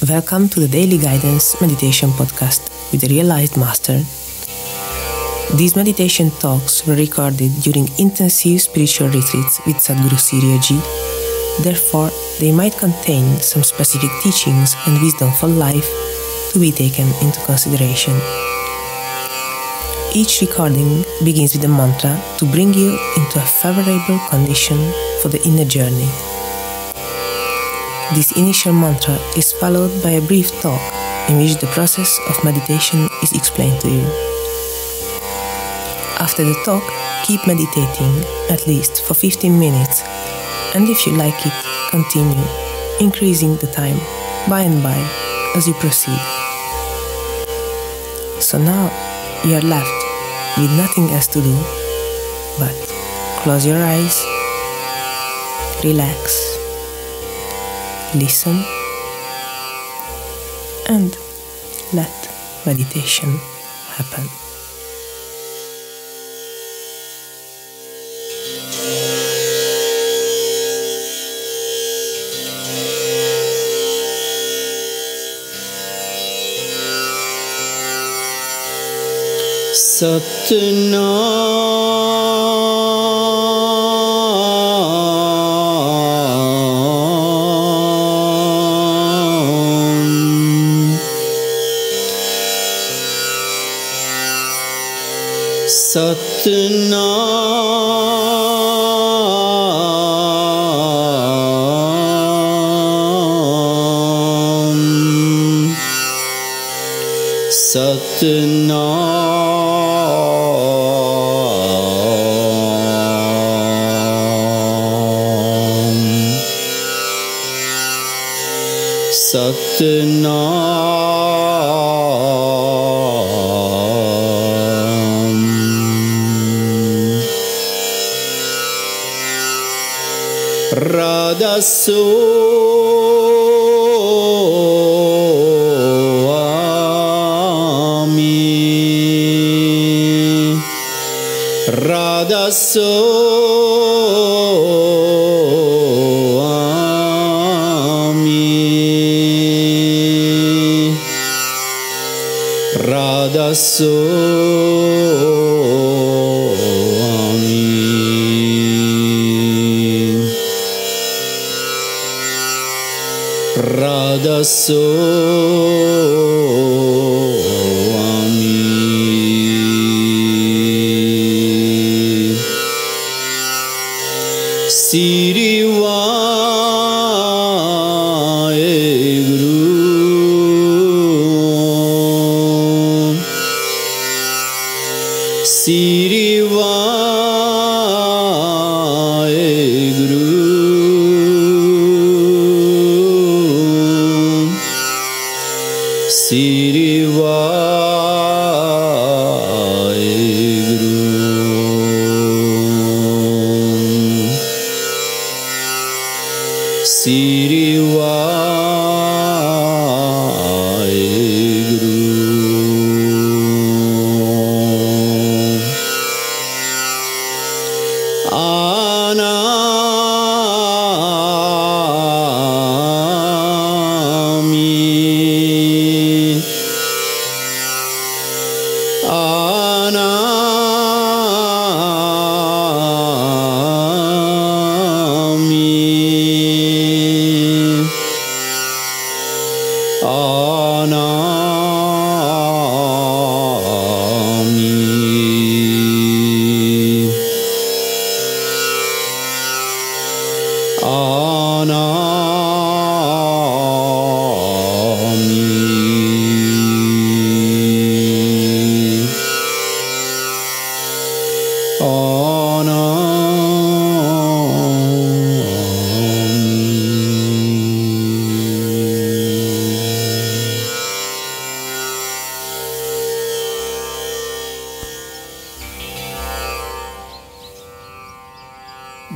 Welcome to the Daily Guidance Meditation Podcast with the Realized Master. These meditation talks were recorded during intensive spiritual retreats with Satguru Sirio Ji. Therefore, they might contain some specific teachings and wisdom for life to be taken into consideration. Each recording begins with a mantra to bring you into a favorable condition for the inner journey. This initial mantra is followed by a brief talk in which the process of meditation is explained to you. After the talk, keep meditating at least for 15 minutes, and if you like it, continue increasing the time by and by as you proceed. So now you are left with nothing else to do but close your eyes, relax, listen, and let meditation happen. Radha Soami, Radha Soami, Radha Soami. Radha Soami, Siri Vaheguru, Siri Vaheguru, Siri Vaheguru, Siri Vaheguru,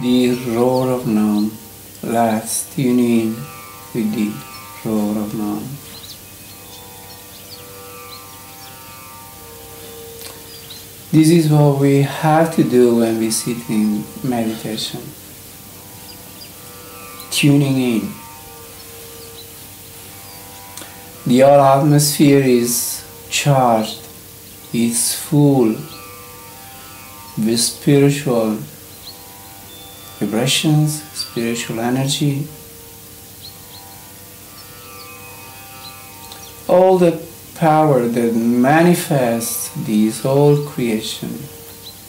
The Roar of Naam. Let's tune in with the Roar of Naam. This is what we have to do when we sit in meditation. Tuning in. The whole atmosphere is charged, is full with spiritual vibrations, spiritual energy. All the power that manifests this whole creation,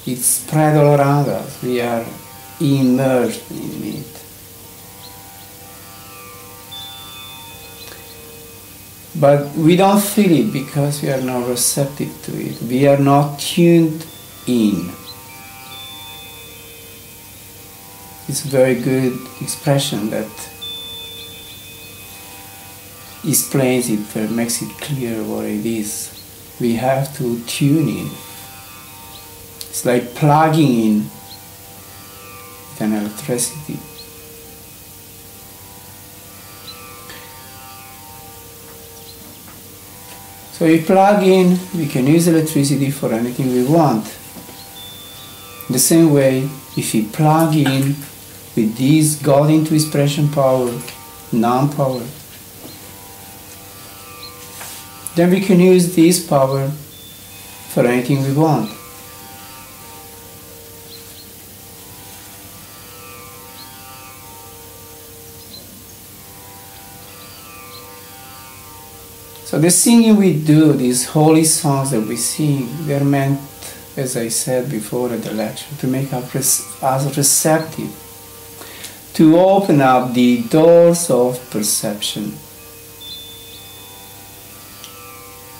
it's spread all around us. We are immersed in it. But we don't feel it because we are not receptive to it. We are not tuned in. It's a very good expression that explains it, makes it clear what it is. We have to tune in. It's like plugging in with an electricity. So we plug in, we can use electricity for anything we want. The same way, if we plug in with this God into expression power, Naam power, then we can use this power for anything we want. So the singing we do, these holy songs that we sing, they're meant, as I said before at the lecture, to make us receptive, to open up the doors of perception,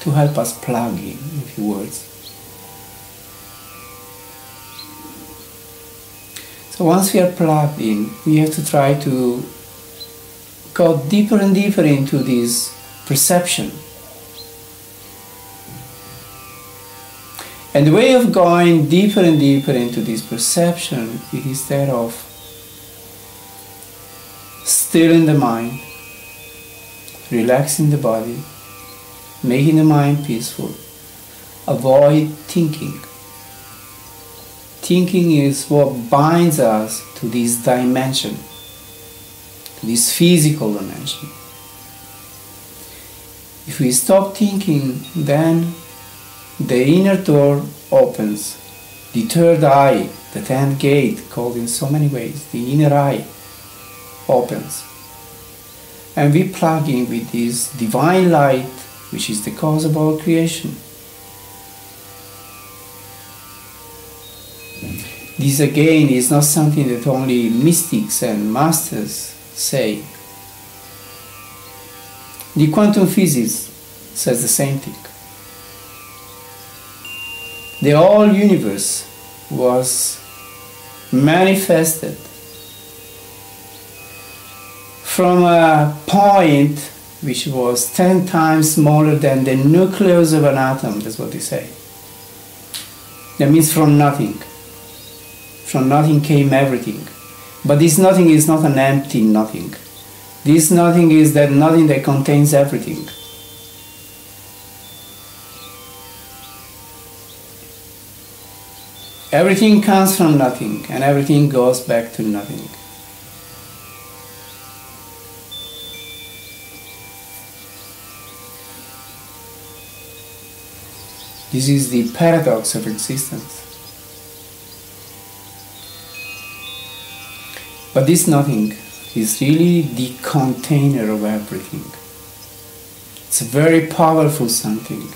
to help us plug in few words. So once we are plugged in, we have to try to go deeper and deeper into this perception. And the way of going deeper and deeper into this perception, it is that of stilling the mind, relaxing the body, making the mind peaceful. Avoid thinking. Thinking is what binds us to this dimension, to this physical dimension. If we stop thinking, then the inner door opens, the third eye, the 10th gate, called in so many ways, the inner eye opens. And we plug in with this divine light, which is the cause of our creation. This again is not something that only mystics and masters say. The quantum physics says the same thing. The whole universe was manifested from a point which was 10 times smaller than the nucleus of an atom, that's what they say. That means from nothing. From nothing came everything. But this nothing is not an empty nothing. This nothing is that nothing that contains everything. Everything comes from nothing, and everything goes back to nothing. This is the paradox of existence. But this nothing is really the container of everything. It's a very powerful something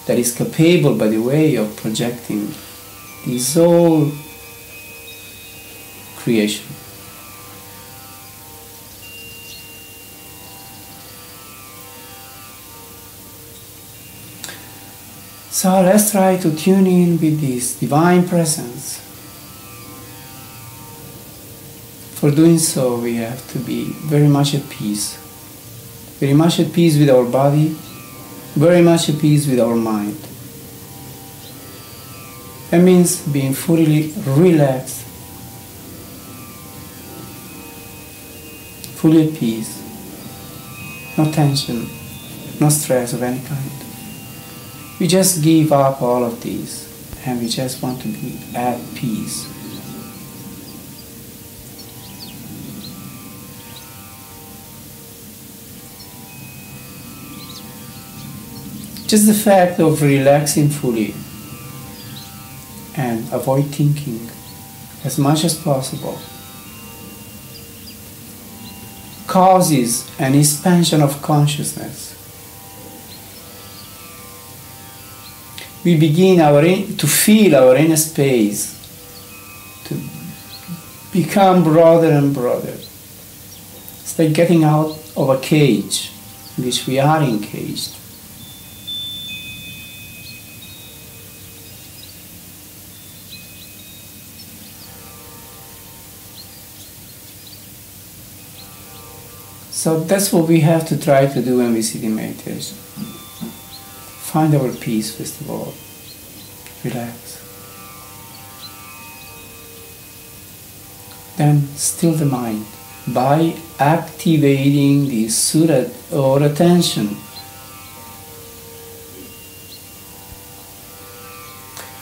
that is capable, by the way, of projecting this whole creation. So let's try to tune in with this divine presence. For doing so, we have to be very much at peace. Very much at peace with our body, very much at peace with our mind. That means being fully relaxed, fully at peace, no tension, no stress of any kind. We just give up all of these and we just want to be at peace. Just the fact of relaxing fully and avoid thinking as much as possible causes an expansion of consciousness. We begin to feel our inner space to become broader and broader. It's like getting out of a cage in which we are encaged. So that's what we have to try to do when we sit in meditation. Find our peace first of all. Relax. Then still the mind by activating the surat or attention.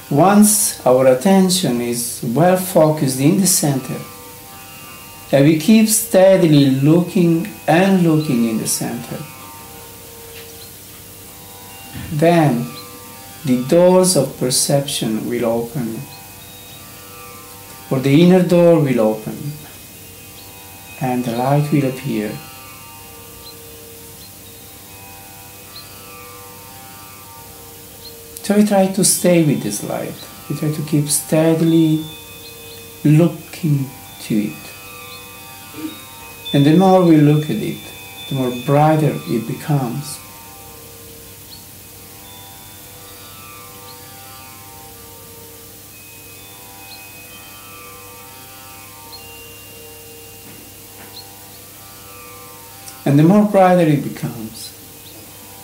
Once our attention is well focused in the center, and we keep steadily looking and looking in the center, then the doors of perception will open, or the inner door will open, and the light will appear. So we try to stay with this light. We try to keep steadily looking to it. And the more we look at it, the more brighter it becomes. And the more brighter it becomes,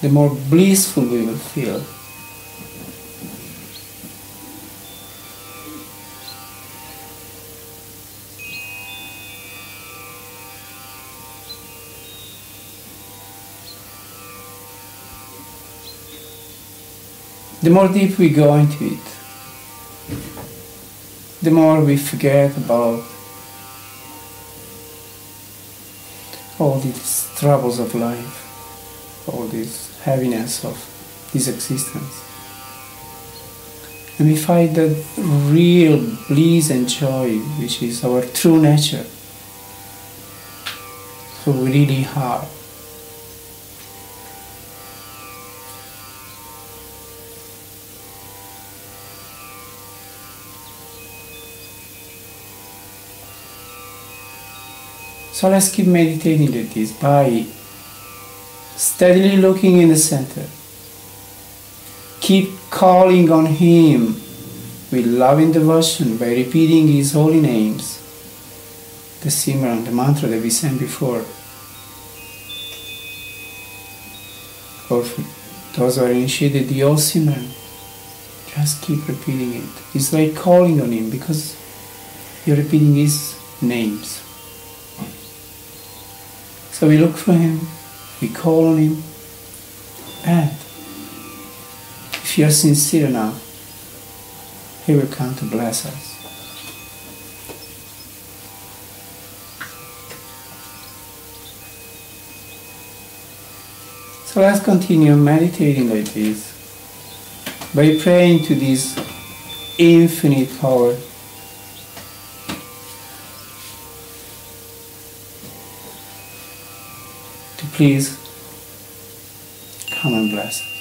the more blissful we will feel. The more deep we go into it, the more we forget about all these troubles of life, all this heaviness of this existence. And we find that real bliss and joy, which is our true nature, so really hard. So let's keep meditating like this by steadily looking in the center. Keep calling on Him with loving devotion by repeating His holy names, the Simran, the mantra that we sang before. Or for those who are initiated, the old Simran, just keep repeating it. It's like calling on Him because you're repeating His names. So we look for Him, we call on Him, and if you are sincere enough, He will come to bless us. So let's continue meditating like this, by praying to this infinite power. Please come and bless us.